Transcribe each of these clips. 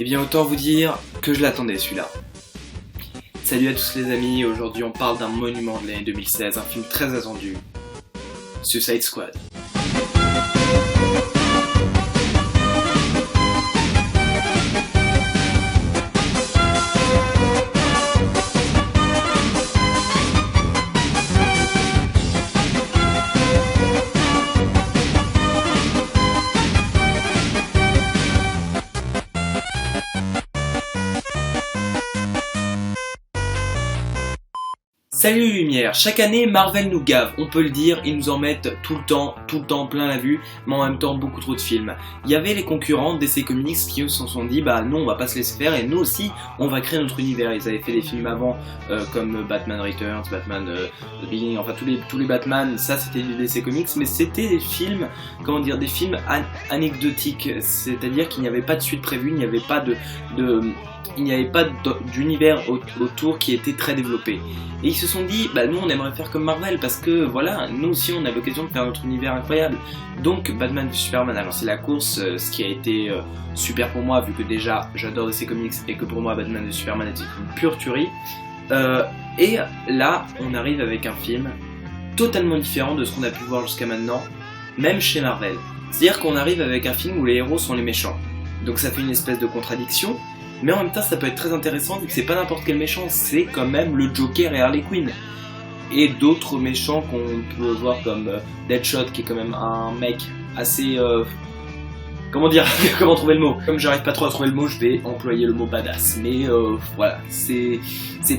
Eh bien autant vous dire que je l'attendais celui-là. Salut à tous les amis, aujourd'hui on parle d'un monument de l'année 2016, un film très attendu, Suicide Squad. Salut les lumières, chaque année Marvel nous gave, on peut le dire, ils nous en mettent tout le temps plein la vue, mais en même temps beaucoup trop de films. Il y avait les concurrents DC Comics qui se sont dit bah non on va pas se laisser faire et nous aussi on va créer notre univers. Ils avaient fait des films avant comme Batman Returns, Batman The Beginning, enfin tous les Batman, ça c'était du DC Comics, mais c'était des films, comment dire, des films anecdotiques, c'est-à-dire qu'il n'y avait pas de suite prévue, il n'y avait pas d'univers autour qui était très développé. Et ils se sont dit, bah nous on aimerait faire comme Marvel parce que voilà, nous aussi on a l'occasion de faire notre univers incroyable. Donc Batman v Superman a lancé la course, ce qui a été super pour moi vu que déjà j'adore DC Comics et que pour moi Batman v Superman était une pure tuerie. Et là on arrive avec un film totalement différent de ce qu'on a pu voir jusqu'à maintenant, même chez Marvel. C'est-à-dire qu'on arrive avec un film où les héros sont les méchants. Donc ça fait une espèce de contradiction. Mais en même temps ça peut être très intéressant vu que c'est pas n'importe quel méchant, c'est quand même le Joker et Harley Quinn. Et d'autres méchants qu'on peut voir comme Deadshot qui est quand même un mec assez... comment dire, comment trouver le mot. Comme j'arrive pas trop à trouver le mot, je vais employer le mot badass. Mais voilà, c'est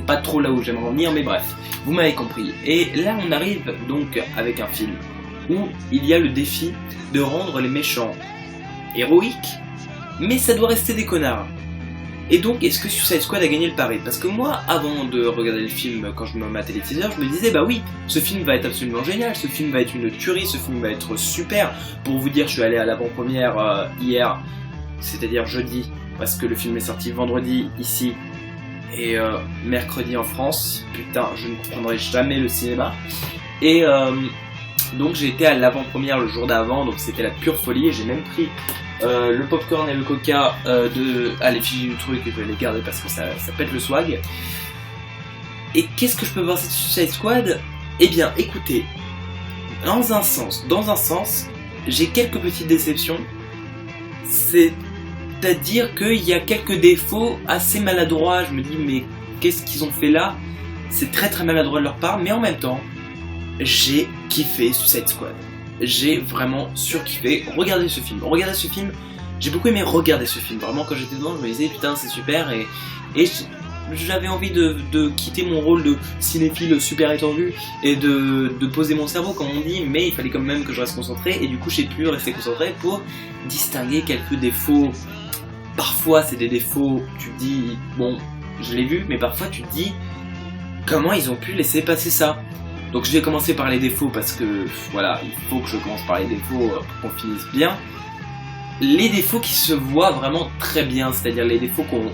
pas trop là où j'aimerais en venir, mais bref, vous m'avez compris. Et là on arrive donc avec un film où il y a le défi de rendre les méchants héroïques, mais ça doit rester des connards. Et donc, est-ce que Suicide Squad a gagné le pari? Parce que moi, avant de regarder le film, quand je me matais les teasers, je me disais, bah oui, ce film va être absolument génial, ce film va être une tuerie, ce film va être super. Pour vous dire, je suis allé à l'avant-première hier, c'est-à-dire jeudi, parce que le film est sorti vendredi ici, et mercredi en France. Putain, je ne comprendrai jamais le cinéma. Et donc j'ai été à l'avant-première le jour d'avant, donc c'était la pure folie, et j'ai même pris... le popcorn et le coca à l'effigie du truc, et je vais les garder parce que ça pète le swag. Et qu'est-ce que je peux penser de Suicide Squad? Eh bien écoutez, dans un sens, j'ai quelques petites déceptions. C'est-à-dire qu'il y a quelques défauts assez maladroits. Je me dis mais qu'est-ce qu'ils ont fait là? C'est très très maladroit de leur part, mais en même temps, j'ai kiffé Suicide Squad. J'ai vraiment surkiffé. Regardez ce film, j'ai beaucoup aimé regarder ce film. Vraiment quand j'étais dedans je me disais putain c'est super, et j'avais envie de quitter mon rôle de cinéphile super étendu et de poser mon cerveau comme on dit, mais il fallait quand même que je reste concentré, et du coup j'ai pu rester concentré pour distinguer quelques défauts. Parfois c'est des défauts, tu te dis bon je l'ai vu, mais parfois tu te dis comment ils ont pu laisser passer ça. Donc je vais commencer par les défauts parce que voilà, il faut que je commence par les défauts pour qu'on finisse bien. Les défauts qui se voient vraiment très bien, c'est-à-dire les défauts qu'on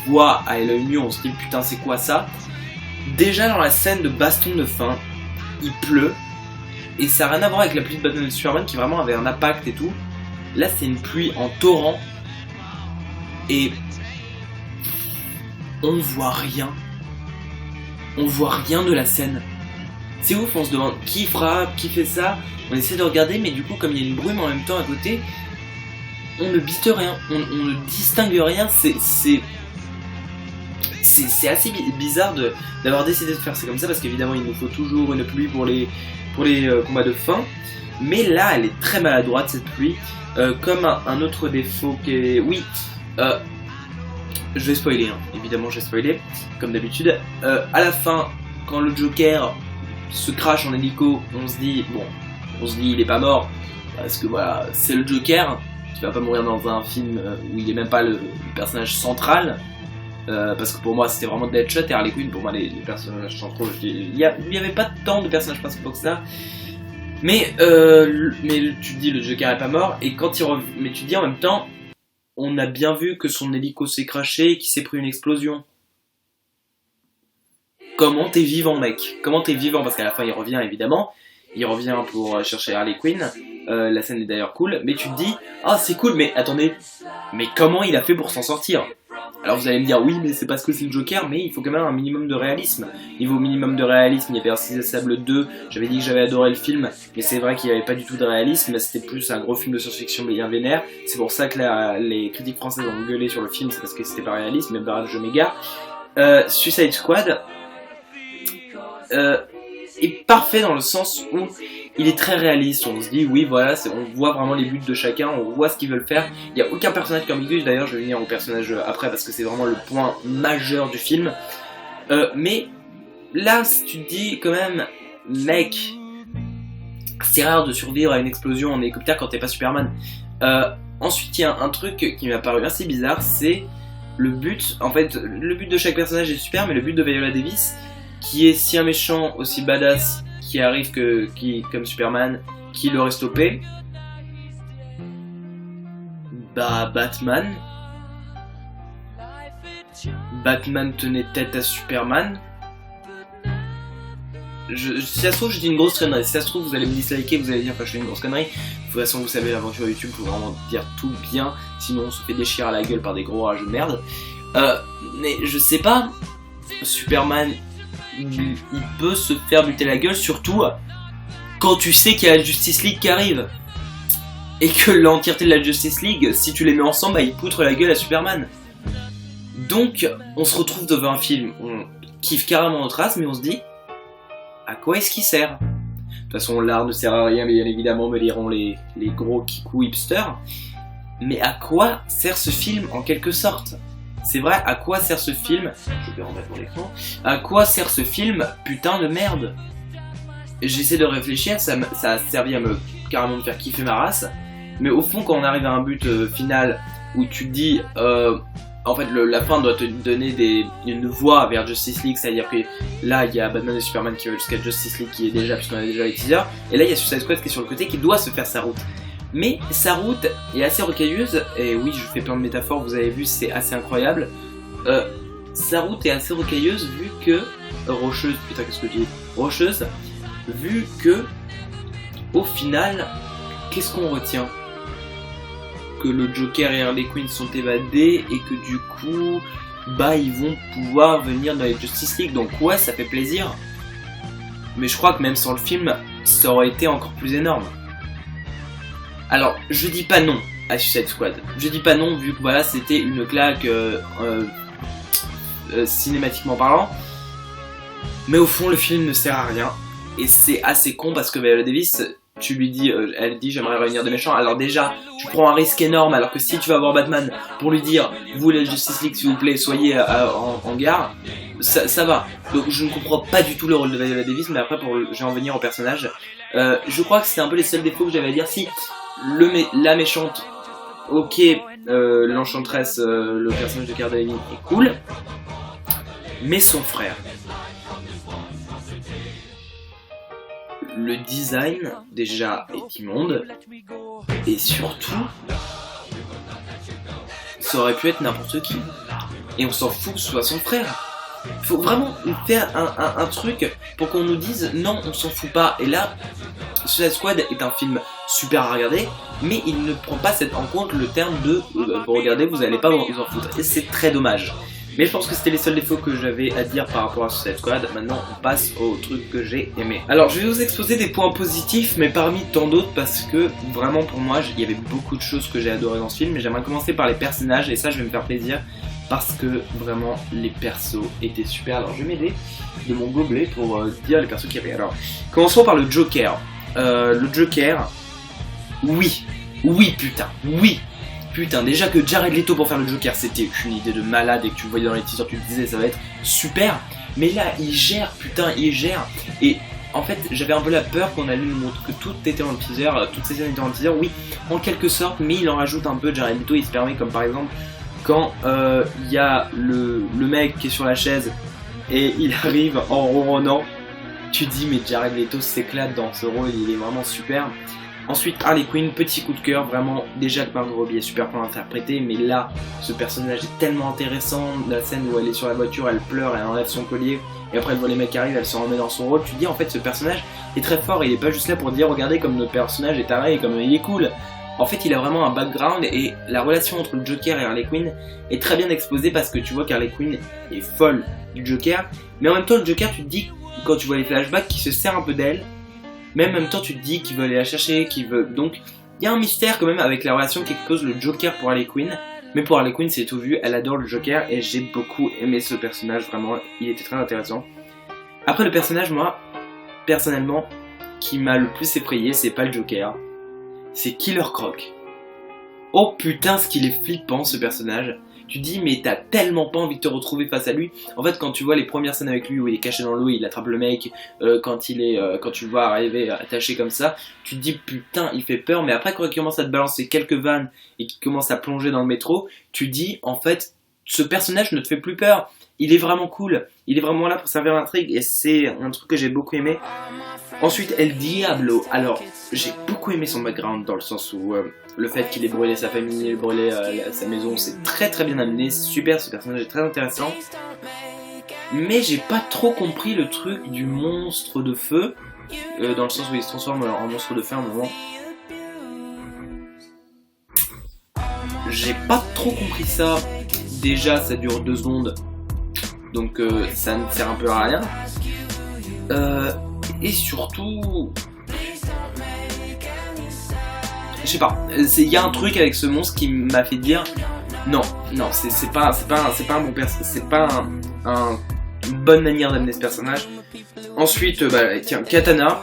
voit à l'œil nu, on se dit putain c'est quoi ça? Déjà dans la scène de baston de fin, il pleut, et ça n'a rien à voir avec la pluie de Batman v Superman qui vraiment avait un impact et tout. Là c'est une pluie en torrent, et on voit rien de la scène. C'est ouf, on se demande qui frappe, qui fait ça, on essaie de regarder, mais du coup comme il y a une brume en même temps à côté, on ne bite rien, on ne distingue rien, c'est assez bizarre d'avoir décidé de faire ça comme ça, parce qu'évidemment il nous faut toujours une pluie pour les combats de fin, mais là elle est très maladroite cette pluie, comme un autre défaut qui est... Oui, je vais spoiler, hein. Évidemment je vais spoiler, comme d'habitude, à la fin, quand le Joker se crache en hélico, on se dit il est pas mort, parce que voilà, c'est le Joker, qui va pas mourir dans un film où il est même pas le personnage central, parce que pour moi c'était vraiment Deadshot et Harley Quinn, pour moi les personnages centraux, il y avait pas tant de personnages principaux que ça, mais tu te dis le Joker est pas mort, et quand il revient, mais tu te dis en même temps, on a bien vu que son hélico s'est craché et qu'il s'est pris une explosion. Comment t'es vivant, mec? Comment t'es vivant? Parce qu'à la fin, il revient, évidemment. Il revient pour chercher Harley Quinn. La scène est d'ailleurs cool. Mais tu te dis, ah, c'est cool, mais attendez. Mais comment il a fait pour s'en sortir? Alors vous allez me dire oui mais c'est parce que c'est le Joker, mais il faut quand même un minimum de réalisme. Niveau minimum de réalisme, il y avait Insaisissable 2, j'avais dit que j'avais adoré le film, mais c'est vrai qu'il n'y avait pas du tout de réalisme, c'était plus un gros film de science-fiction bien vénère. C'est pour ça que les critiques françaises ont gueulé sur le film, c'est parce que c'était pas réaliste, mais bref je m'égare. Suicide Squad est parfait dans le sens où il est très réaliste, on se dit oui voilà, on voit vraiment les buts de chacun, on voit ce qu'ils veulent faire, il n'y a aucun personnage qui est ambigu, d'ailleurs je vais venir au personnage après parce que c'est vraiment le point majeur du film, mais là si tu te dis quand même mec, c'est rare de survivre à une explosion en hélicoptère quand t'es pas Superman. Ensuite il y a un truc qui m'a paru assez bizarre, c'est le but, en fait le but de chaque personnage est super, mais le but de Viola Davis, qui est si un méchant aussi badass qui arrive comme Superman, qui l'aurait stoppé, bah Batman tenait tête à Superman. Si ça se trouve je dis une grosse connerie, si ça se trouve vous allez me disliker, vous allez dire que je fais une grosse connerie. De toute façon vous savez l'aventure YouTube, faut vraiment dire tout bien, sinon on se fait déchirer à la gueule par des gros rageux de merde. Mais je sais pas, Superman il peut se faire buter la gueule, surtout quand tu sais qu'il y a la Justice League qui arrive. Et que l'entièreté de la Justice League, si tu les mets ensemble, bah, ils poutrent la gueule à Superman. Donc, on se retrouve devant un film, on kiffe carrément notre race, mais on se dit, à quoi est-ce qu'il sert? De toute façon, l'art ne sert à rien, bien évidemment, me diront les gros kikou hipsters. Mais à quoi sert ce film, en quelque sorte? C'est vrai, à quoi sert ce film? Je vais remettre mon écran. À quoi sert ce film, putain de merde? J'essaie de réfléchir, ça a servi à carrément me faire kiffer ma race. Mais au fond, quand on arrive à un but final où tu te dis, en fait, la fin doit te donner une voie vers Justice League, c'est-à-dire que là, il y a Batman et Superman qui veulent jusqu'à Justice League qui est déjà, puisqu'on a déjà les teasers, et là, il y a Suicide Squad qui est sur le côté qui doit se faire sa route. Mais sa route est assez rocailleuse, et oui, je fais plein de métaphores, vous avez vu, c'est assez incroyable. Sa route est assez rocailleuse vu que... rocheuse, putain, qu'est-ce que je dis? Rocheuse, vu que, au final, qu'est-ce qu'on retient? Que le Joker et Harley Quinn sont évadés, et que du coup, bah, ils vont pouvoir venir dans les Justice League, donc ouais, ça fait plaisir. Mais je crois que même sans le film, ça aurait été encore plus énorme. Alors, je dis pas non à Suicide Squad. Je dis pas non vu que voilà, c'était une claque cinématiquement parlant. Mais au fond, le film ne sert à rien. Et c'est assez con parce que Viola Davis, tu lui dis, elle dit j'aimerais réunir des méchants. Alors déjà, tu prends un risque énorme. Alors que si tu vas voir Batman pour lui dire vous la Justice League s'il vous plaît, soyez en gare, ça va. Donc je ne comprends pas du tout le rôle de Viola Davis. Mais après, je vais en venir au personnage. Je crois que c'était un peu les seuls défauts que j'avais à dire. Si la méchante, ok, l'enchanteresse, le personnage de Cara Delevingne est cool, mais son frère, le design déjà est immonde, et surtout, ça aurait pu être n'importe qui, et on s'en fout que ce soit son frère. Il faut vraiment faire un truc pour qu'on nous dise non, on s'en fout pas. Et là, Suicide Squad est un film super à regarder, mais il ne prend pas en compte le terme de vous regardez, vous allez pas vous en foutre. Et c'est très dommage. Mais je pense que c'était les seuls défauts que j'avais à dire par rapport à Suicide Squad. Maintenant, on passe au truc que j'ai aimé. Alors, je vais vous exposer des points positifs, mais parmi tant d'autres, parce que vraiment pour moi, il y avait beaucoup de choses que j'ai adoré dans ce film. Mais j'aimerais commencer par les personnages, et ça, je vais me faire plaisir. Parce que vraiment les persos étaient super. Alors je vais m'aider de mon gobelet pour dire les persos qu'il y avait. Alors commençons par le Joker. Le Joker, oui, putain, déjà que Jared Leto pour faire le Joker c'était une idée de malade et que tu le voyais dans les teasers, tu te disais ça va être super. Mais là il gère, putain, il gère. Et en fait j'avais un peu la peur qu'on allait nous montrer que tout était dans le teaser, toutes ces scènes étaient dans le teaser, oui, en quelque sorte, mais il en rajoute un peu. Jared Leto il se permet, comme par exemple quand y a le mec qui est sur la chaise et il arrive en ronronnant, tu te dis mais Jared Leto s'éclate dans ce rôle, il est vraiment super. Ensuite Harley Quinn, petit coup de cœur, vraiment déjà que Margot Robbie est super pour l'interpréter, mais là ce personnage est tellement intéressant, la scène où elle est sur la voiture, elle pleure, elle enlève son collier et après elle voit les mecs qui arrivent, elle se remet dans son rôle, tu te dis en fait ce personnage est très fort, il est pas juste là pour dire regardez comme notre personnage est taré et comme il est cool. En fait, il a vraiment un background et la relation entre le Joker et Harley Quinn est très bien exposée parce que tu vois qu'Harley Quinn est folle du Joker, mais en même temps, le Joker, tu te dis, quand tu vois les flashbacks, qu'il se sert un peu d'elle, mais en même temps, tu te dis qu'il veut aller la chercher, qu'il veut... Donc, il y a un mystère quand même avec la relation qu'expose le Joker pour Harley Quinn, mais pour Harley Quinn, c'est tout vu, elle adore le Joker et j'ai beaucoup aimé ce personnage, vraiment, il était très intéressant. Après, le personnage, moi, personnellement, qui m'a le plus effrayé, c'est pas le Joker, c'est Killer Croc. Oh putain, ce qu'il est flippant ce personnage. Tu dis mais t'as tellement pas envie de te retrouver face à lui. En fait, quand tu vois les premières scènes avec lui où il est caché dans l'eau, il attrape le mec, quand tu le vois arriver attaché comme ça, tu te dis putain il fait peur. Mais après quand il commence à te balancer quelques vannes et qu'il commence à plonger dans le métro, tu dis en fait ce personnage ne te fait plus peur. Il est vraiment cool, il est vraiment là pour servir l'intrigue et c'est un truc que j'ai beaucoup aimé. Ensuite, El Diablo. Alors, j'ai beaucoup aimé son background dans le sens où le fait qu'il ait brûlé sa famille, brûlé sa maison, c'est très très bien amené, c'est super, ce personnage est très intéressant. Mais j'ai pas trop compris le truc du monstre de feu, dans le sens où il se transforme en monstre de feu à un moment. J'ai pas trop compris ça. Déjà, ça dure 2 secondes. Donc ça ne sert un peu à rien. Et surtout... Je sais pas, il y a un truc avec ce monstre qui m'a fait dire... Non, c'est pas un bon personnage, c'est pas une bonne manière d'amener ce personnage. Ensuite, tiens, Katana.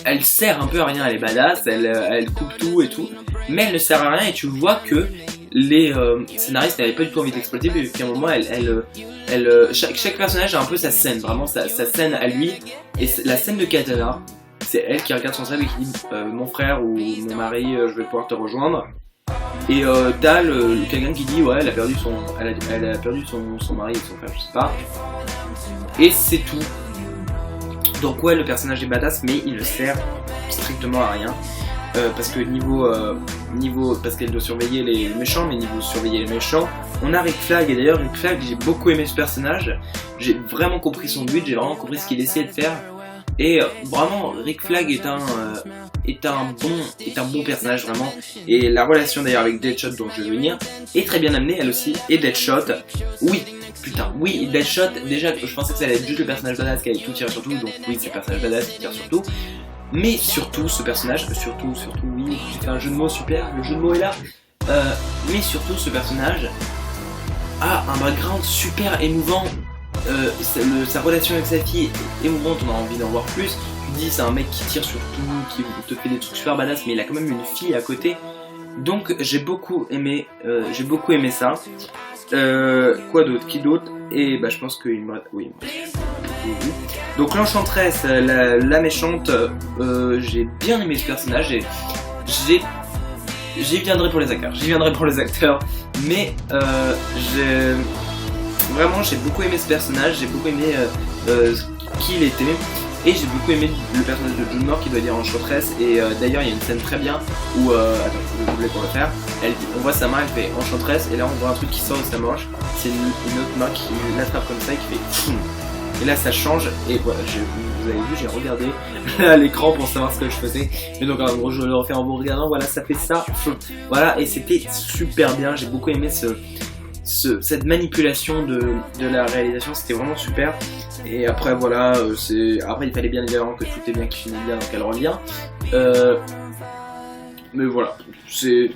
Elle sert un peu à rien, elle est badass, elle coupe tout et tout. Mais elle ne sert à rien et tu vois que les scénaristes n'avaient pas du tout envie d'exploiter, mais qu'à un moment, chaque personnage a un peu sa scène, vraiment sa scène à lui. Et la scène de Katana, c'est elle qui regarde son rêve et qui dit mon frère ou mon mari, je vais pouvoir te rejoindre. Et t'as quelqu'un qui dit ouais, elle a perdu son mari et son frère, je sais pas. Et c'est tout. Donc ouais, le personnage est badass, mais il ne sert strictement à rien. Parce que parce qu'elle doit surveiller les méchants, mais niveau surveiller les méchants, on a Rick Flag, et d'ailleurs Rick Flag, j'ai beaucoup aimé ce personnage, j'ai vraiment compris son but, j'ai vraiment compris ce qu'il essayait de faire, et vraiment Rick Flag est un bon personnage vraiment, et la relation d'ailleurs avec Deadshot dont je vais venir est très bien amenée elle aussi, et Deadshot, oui, Deadshot, déjà je pensais que ça allait être juste le personnage badass qui allait tout tirer sur tout, donc oui c'est le personnage badass qui tire sur tout. Mais surtout, ce personnage, oui, j'ai fait un jeu de mots super, le jeu de mots est là. Mais surtout, ce personnage a un background super émouvant. Sa relation avec sa fille est émouvante, on a envie d'en voir plus. Tu te dis, c'est un mec qui tire sur tout, qui te fait des trucs super badass, mais il a quand même une fille à côté. Donc, j'ai beaucoup aimé ça. Quoi d'autre? Qui d'autre? Et bah, je pense qu'il me reste. Oui, donc l'enchantresse, la méchante, j'ai bien aimé ce personnage et j'y viendrai pour les acteurs, mais j'ai beaucoup aimé ce personnage, j'ai beaucoup aimé qui il était, et j'ai beaucoup aimé le personnage de June Moore qui doit dire enchantresse, et d'ailleurs il y a une scène très bien où, attends, je vais doubler pour le faire, on voit sa main, elle fait enchantresse, et là on voit un truc qui sort de sa manche, c'est une autre main qui l'attrape comme ça et qui fait et là ça change, et voilà, vous avez vu, j'ai regardé à l'écran pour savoir ce que je faisais. Et donc en gros je le refais en vous regardant, voilà ça fait ça. Voilà, et c'était super bien, j'ai beaucoup aimé cette manipulation de la réalisation, c'était vraiment super. Et après voilà, après il fallait bien évidemment que tout est bien qui finit bien, donc elle revient. Mais voilà, c'est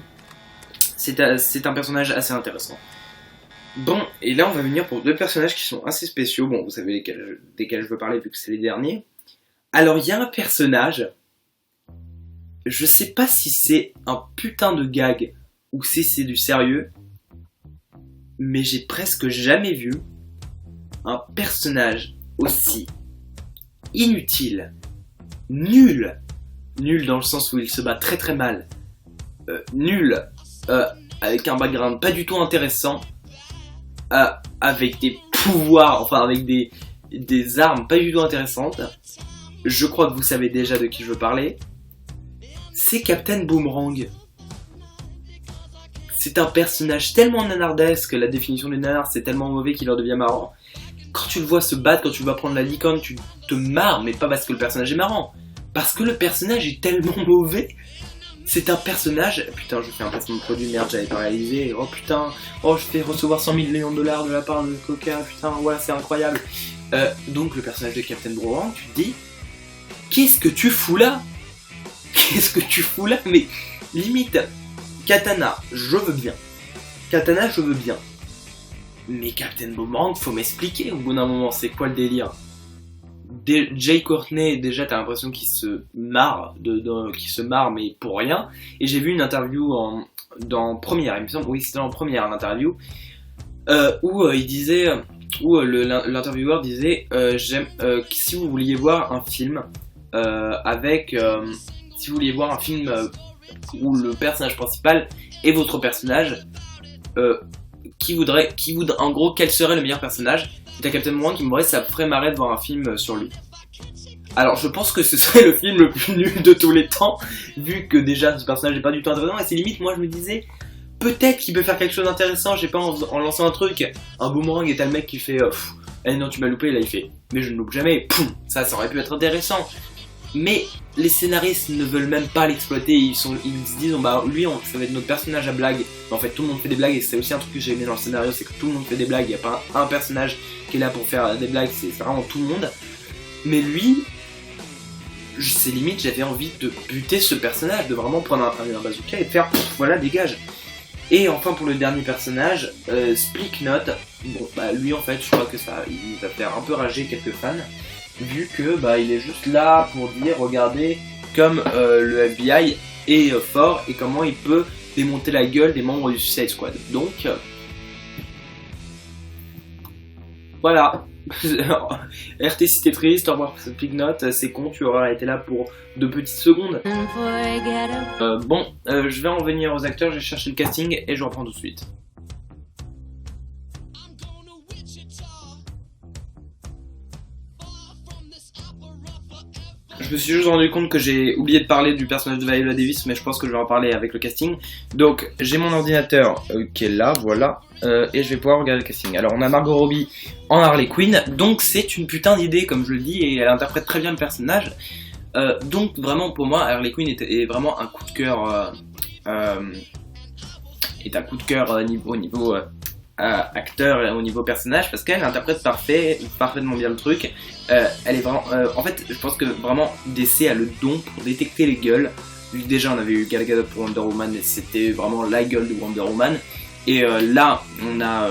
un personnage assez intéressant. Bon, et là on va venir pour 2 personnages qui sont assez spéciaux. Bon, vous savez desquels je veux parler vu que c'est les derniers. Alors il y a un personnage, je sais pas si c'est un putain de gag ou si c'est du sérieux, mais j'ai presque jamais vu un personnage aussi inutile, nul dans le sens où il se bat très très mal, nul, avec un background pas du tout intéressant, avec des pouvoirs, enfin avec des armes pas du tout intéressantes. Je crois que vous savez déjà de qui je veux parler. C'est Captain Boomerang. C'est un personnage tellement nanardesque, la définition du nanar c'est tellement mauvais qu'il en devient marrant. Quand tu le vois se battre, quand tu le vois prendre la licorne, tu te marres, mais pas parce que le personnage est marrant, parce que le personnage est tellement mauvais c'est un personnage, putain je fais un placement de produit, merde j'avais pas réalisé, oh putain, oh je fais recevoir 100 millions de dollars de la part de Coca, putain ouais c'est incroyable. Donc le personnage de Captain Boomerang, tu te dis, qu'est-ce que tu fous là? Qu'est-ce que tu fous là? Mais limite, Katana, je veux bien. Katana, je veux bien. Mais Captain Boomerang, faut m'expliquer au bout d'un moment, c'est quoi le délire? Jay Courtney, déjà t'as l'impression qu'il se marre, qu'il se marre mais pour rien. Et j'ai vu une interview dans Première, il me semble, oui c'était en Première l'interview, où il disait, où l'intervieweur disait, si vous vouliez voir un film si vous vouliez voir un film où le personnage principal est votre personnage, en gros quel serait le meilleur personnage? T'as Captain Boomerang qui me dirait ça ferait marrer de voir un film sur lui. Alors je pense que ce serait le film le plus nul de tous les temps, vu que déjà ce personnage n'est pas du tout intéressant, et c'est limite moi je me disais peut-être qu'il peut faire quelque chose d'intéressant, je sais pas, en lançant un truc, un boomerang et t'as le mec qui fait eh non tu m'as loupé, là il fait mais je ne loupe jamais, poum, ça aurait pu être intéressant. Mais les scénaristes ne veulent même pas l'exploiter, ils se disent bah lui ça va être notre personnage à blague. Mais en fait tout le monde fait des blagues et c'est aussi un truc que j'ai aimé dans le scénario, c'est que tout le monde fait des blagues, il n'y a pas un personnage qui est là pour faire des blagues, c'est vraiment tout le monde. Mais lui, c'est limite j'avais envie de buter ce personnage, de vraiment prendre un bazooka et faire voilà dégage. Et enfin pour le dernier personnage, Splicknot, bon bah lui en fait je crois que il va faire un peu rager quelques fans. Vu que bah il est juste là pour dire regardez comme le FBI est fort et comment il peut démonter la gueule des membres du Suicide Squad. Donc voilà. RT si t'es triste, au revoir Splicknot, c'est con, tu auras été là pour 2 petites secondes. Bon, je vais en venir aux acteurs, j'ai cherché le casting et je reprends tout de suite. Je me suis juste rendu compte que j'ai oublié de parler du personnage de Viola Davis, mais je pense que je vais en parler avec le casting. Donc j'ai mon ordinateur qui est là, voilà, et je vais pouvoir regarder le casting. Alors on a Margot Robbie en Harley Quinn, donc c'est une putain d'idée comme je le dis, et elle interprète très bien le personnage. Donc vraiment pour moi Harley Quinn est vraiment un coup de cœur, au niveau acteur et au niveau personnage, parce qu'elle interprète parfaitement bien le truc. Elle est vraiment, en fait je pense que vraiment DC a le don pour détecter les gueules, vu que déjà on avait eu Gal Gadot pour Wonder Woman et c'était vraiment la gueule de Wonder Woman, et là on a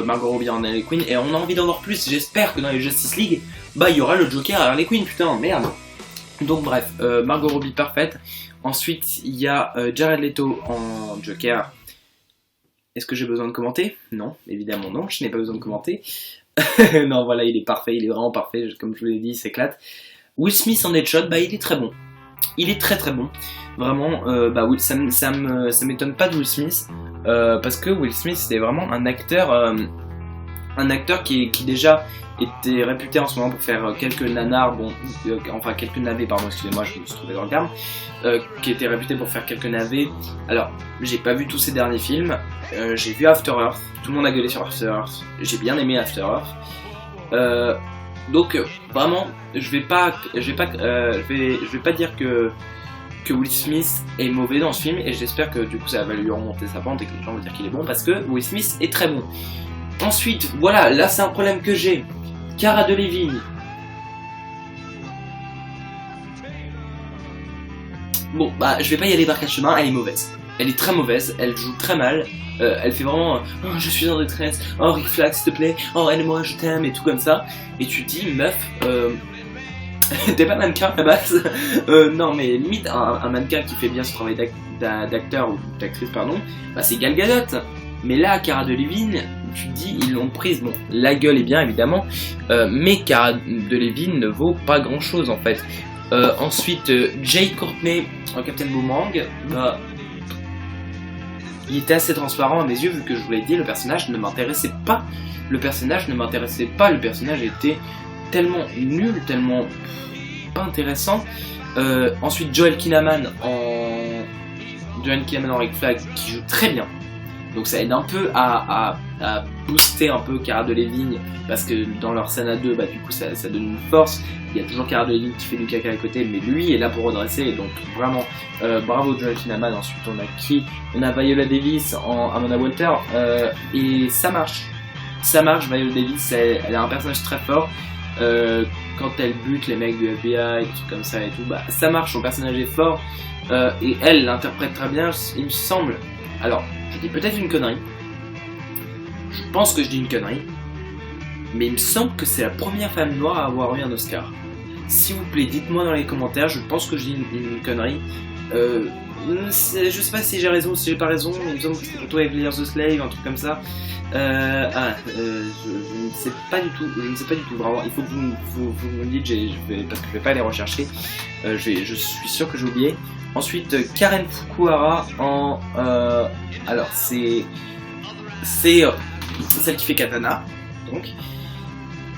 Margot Robbie en Harley Quinn et on a envie d'en voir plus. J'espère que dans les Justice League bah il y aura le Joker à Harley Quinn, putain merde. Donc bref, Margot Robbie parfaite. Ensuite il y a Jared Leto en Joker. Est-ce que j'ai besoin de commenter? Non, évidemment non, je n'ai pas besoin de commenter. Non, voilà, il est parfait, il est vraiment parfait, comme je vous l'ai dit, il s'éclate. Will Smith en Deadshot, bah il est très bon. Il est très très bon. Vraiment, bah oui, ça m'étonne pas de Will Smith, parce que Will Smith c'était vraiment un acteur qui déjà était réputé en ce moment pour faire quelques nanars, enfin quelques navets, pardon, excusez-moi, je me suis trompé dans le terme, qui était réputé pour faire quelques navets. Alors, j'ai pas vu tous ses derniers films, j'ai vu After Earth, tout le monde a gueulé sur After Earth, j'ai bien aimé After Earth. Donc vraiment, je vais pas dire que Will Smith est mauvais dans ce film, et j'espère que du coup ça va lui remonter sa pente et que les gens vont dire qu'il est bon, parce que Will Smith est très bon. Ensuite, voilà, là c'est un problème que j'ai. Cara Delevingne. Bon, bah je vais pas y aller par quatre chemins, elle est mauvaise. Elle est très mauvaise, elle joue très mal, elle fait vraiment oh je suis en détresse, oh Rick Flag s'il te plaît, oh aide-moi je t'aime et tout comme ça. Et tu te dis meuf, t'es pas mannequin à la base. Non mais limite un mannequin qui fait bien ce travail d'acteur ou d'actrice pardon, bah c'est Gal Gadot. Mais là Cara Delevingne, tu te dis ils l'ont prise, bon la gueule est bien évidemment, mais Cara Delevingne ne vaut pas grand chose en fait. Ensuite Jay Courtney en Captain Boomerang, bah il était assez transparent à mes yeux, vu que je vous l'ai dit, le personnage ne m'intéressait pas. Le personnage était tellement nul, tellement pas intéressant. Ensuite Joel Kinnaman en Rick Flag qui joue très bien. Donc ça aide un peu à booster un peu Cara Delevingne, parce que dans leur scène à deux, bah du coup ça donne une force. Il y a toujours Cara Delevingne qui fait du caca à côté, mais lui est là pour redresser, et donc vraiment bravo Joel Kinnaman. Ensuite on a qui? On a Viola Davis en Amanda Walter, et ça marche, Viola Davis, elle a un personnage très fort. Quand elle bute les mecs du FBI, des trucs comme ça et tout, bah ça marche, son personnage est fort, et elle l'interprète très bien, il me semble. Alors, je dis peut-être une connerie, je pense que je dis une connerie, mais il me semble que c'est la première femme noire à avoir eu un Oscar. S'il vous plaît, dites-moi dans les commentaires, je pense que je dis une connerie. Je sais pas si j'ai raison, si j'ai pas raison, il me semble que c'était plutôt avec Layers the Slave, un truc comme ça. Je ne sais pas du tout, vraiment, il faut que vous me dites, parce que je vais pas aller rechercher, je suis sûr que j'ai oublié. Ensuite, Karen Fukuhara en... alors, c'est celle qui fait Katana, donc.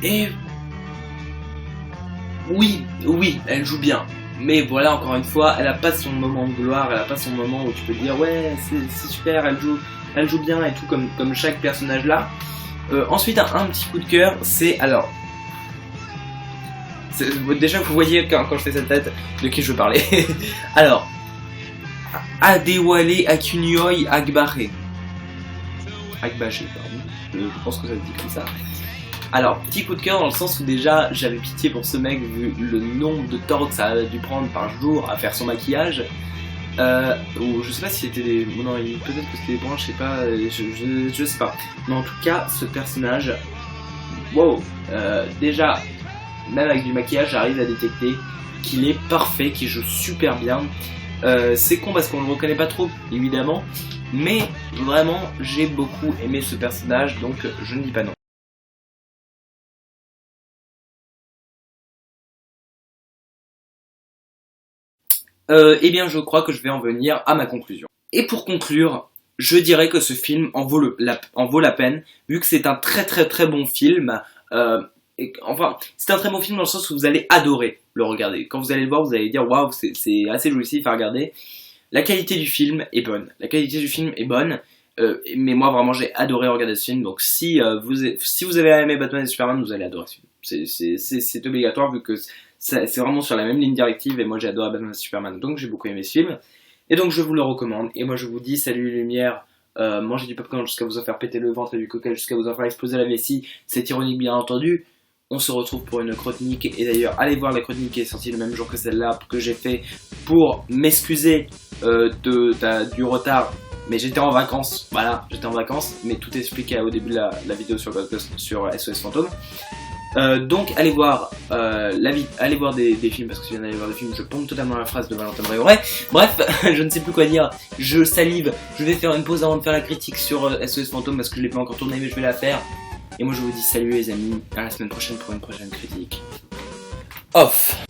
Et... Oui, elle joue bien. Mais voilà, encore une fois, elle a pas son moment de gloire, elle a pas son moment où tu peux dire ouais, c'est super, elle joue bien et tout, comme chaque personnage là. Ensuite, un petit coup de cœur, c'est alors... Déjà, vous voyez quand je fais cette tête de qui je veux parler. Alors, Adewale Akinyoyi Agbaje, pardon, je pense que ça se dit comme ça. Alors, petit coup de cœur dans le sens où déjà j'avais pitié pour ce mec vu le nombre de temps que ça a dû prendre par jour à faire son maquillage. Ou je sais pas si c'était des... Bon, non, peut-être que c'était des branches, je sais pas, je sais pas. Mais en tout cas, ce personnage, wow, déjà, même avec du maquillage, j'arrive à détecter qu'il est parfait, qu'il joue super bien. C'est con parce qu'on le reconnaît pas trop, évidemment, mais vraiment, j'ai beaucoup aimé ce personnage, donc je ne dis pas non. Eh bien, je crois que je vais en venir à ma conclusion. Et pour conclure, je dirais que ce film en vaut la peine, vu que c'est un très bon film. Enfin, c'est un très bon film dans le sens où vous allez adorer le regarder. Quand vous allez le voir, vous allez dire waouh, c'est assez jouissif à regarder. La qualité du film est bonne. Mais moi vraiment j'ai adoré regarder ce film. Donc si vous avez aimé Batman et Superman, vous allez adorer ce film. C'est obligatoire vu que c'est vraiment sur la même ligne directive, et moi j'ai adoré Batman et Superman, donc j'ai beaucoup aimé ce film. Et donc je vous le recommande, et moi je vous dis salut les lumières, mangez du popcorn jusqu'à vous en faire péter le ventre et du coca jusqu'à vous en faire exploser la vessie, c'est ironique bien entendu. On se retrouve pour une chronique, et d'ailleurs allez voir la chronique qui est sortie le même jour que celle-là, que j'ai fait pour m'excuser du retard. Mais j'étais en vacances, voilà, mais tout est expliqué au début de la vidéo sur SOS Fantôme. Donc allez voir des films, parce que si vous allez voir des films, je pompe totalement la phrase de Valentin Bréauret. Bref, je ne sais plus quoi dire, je salive, je vais faire une pause avant de faire la critique sur SOS Fantôme parce que je l'ai pas encore tourné, mais je vais la faire. Et moi je vous dis salut les amis, à la semaine prochaine pour une prochaine critique. Off.